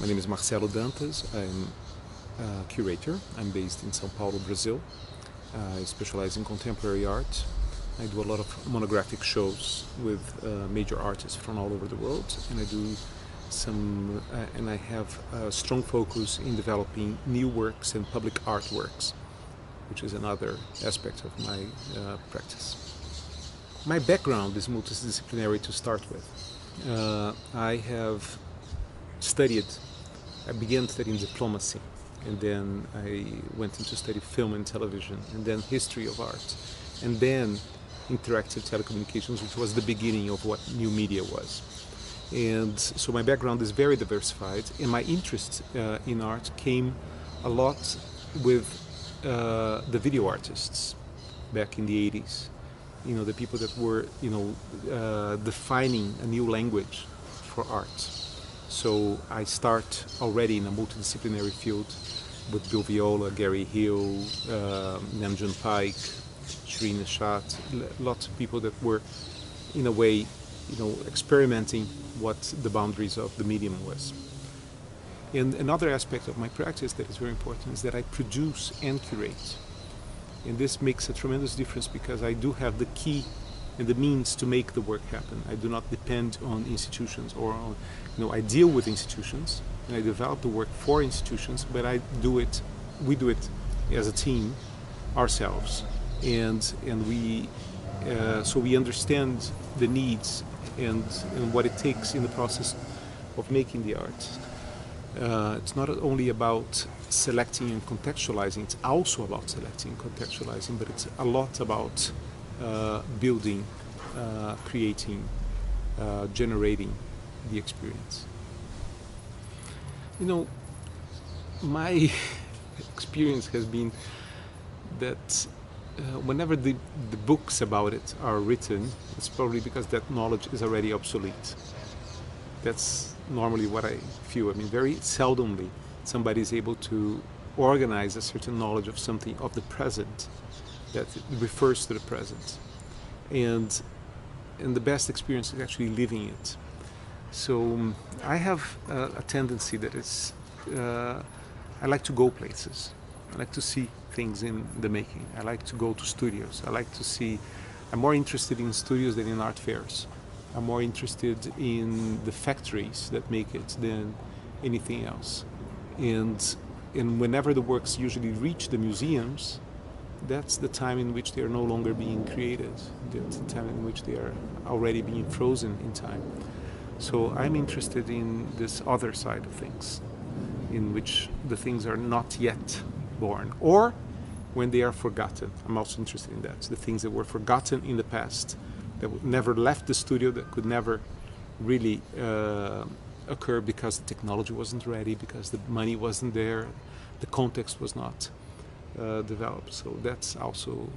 My name is Marcello Dantas. I'm a curator. I'm based in São Paulo, Brazil. I specialize in contemporary art. I do a lot of monographic shows with major artists from all over the world, and I do and I have a strong focus in developing new works and public artworks, which is another aspect of my practice. My background is multidisciplinary to start with. I began studying diplomacy, and then I went into study film and television, and then history of art, and then interactive telecommunications, which was the beginning of what new media was. And so my background is very diversified, and my interest in art came a lot with the video artists back in the 80s. You know, the people that were, defining a new language for art. So I start already in a multidisciplinary field with Bill Viola, Gary Hill, Namjoon Paik, Shri Nishat, lots of people that were, in a way, experimenting what the boundaries of the medium was. And another aspect of my practice that is very important is that I produce and curate. And this makes a tremendous difference because I do have the key and the means to make the work happen. I do not depend on institutions or on, I deal with institutions and I develop the work for institutions, but we do it as a team, ourselves. And so we understand the needs and what it takes in the process of making the art. It's not only about selecting and contextualizing, it's also about selecting and contextualizing, but it's a lot about building, creating, generating the experience. My experience has been that whenever the books about it are written, it's probably because that knowledge is already obsolete. That's normally what I feel. I mean, very seldomly somebody is able to organize a certain knowledge of something of the present that refers to the present. And the best experience is actually living it. So I have a tendency that is, I like to go places. I like to see things in the making. I like to go to studios. I'm more interested in studios than in art fairs. I'm more interested in the factories that make it than anything else. And whenever the works usually reach the museums, that's the time in which they are no longer being created. That's the time in which they are already being frozen in time. So I'm interested in this other side of things, in which the things are not yet born, or when they are forgotten. I'm also interested in that. The things that were forgotten in the past, that never left the studio, that could never really occur because the technology wasn't ready, because the money wasn't there, the context was not developed. So that's also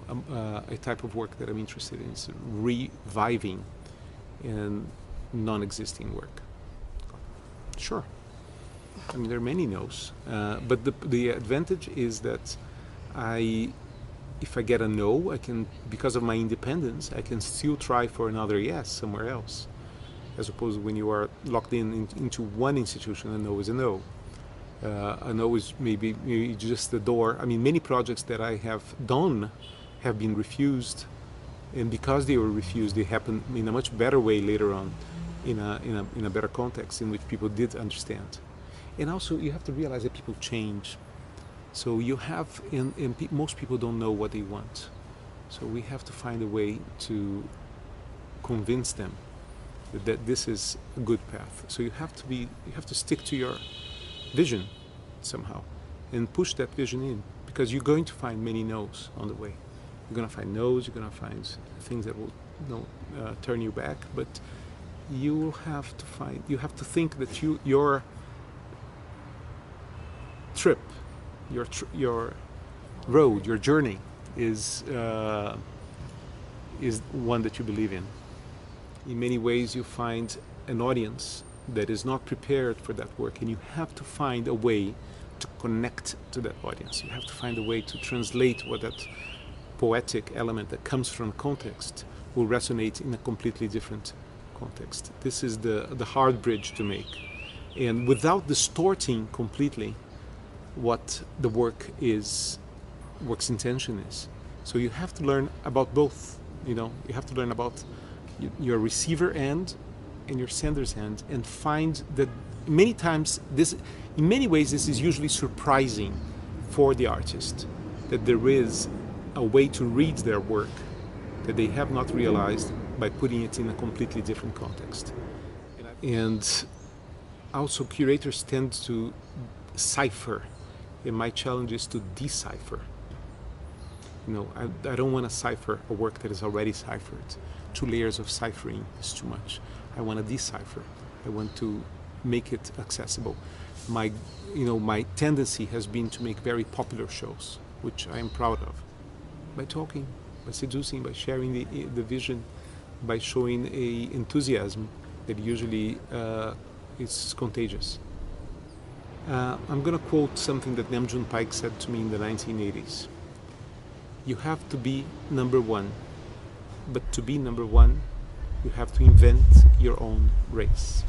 a type of work that I'm interested in, is reviving in non-existing work. Sure. I mean, there are many no's, but the advantage is that if I get a no, I can, because of my independence, I can still try for another yes somewhere else, as opposed to when you are locked into one institution, a no is a no. A no is maybe just the door. I mean, many projects that I have done have been refused, and because they were refused, they happened in a much better way later on, in a better context in which people did understand. And also, you have to realize that people change. So you have, most people don't know what they want. So we have to find a way to convince them that this is a good path. So you have to stick to your vision somehow and push that vision in, because you're going to find many no's on the way. You're going to find no's, you're going to find things that will turn you back, but you have to think that your trip, your road, your journey is one that you believe in. In many ways, you find an audience that is not prepared for that work, and you have to find a way to connect to that audience. You have to find a way to translate what that poetic element that comes from context, will resonate in a completely different context. This is the hard bridge to make. And without distorting completely what the work's intention is. So you have to learn about both, you know, you have to learn about your receiver end and your sender's end, and find that many times in many ways this is usually surprising for the artist, that there is a way to read their work that they have not realized by putting it in a completely different context. And also curators tend to cipher, and my challenge is to decipher. You know, I don't want to cipher a work that is already ciphered. 2 layers of ciphering is too much. I want to decipher. I want to make it accessible. My tendency has been to make very popular shows, which I am proud of. By talking, by seducing, by sharing the vision, by showing a enthusiasm that usually is contagious. I'm going to quote something that Nam June Paik said to me in the 1980s. You have to be number one, but to be number one, you have to invent your own race.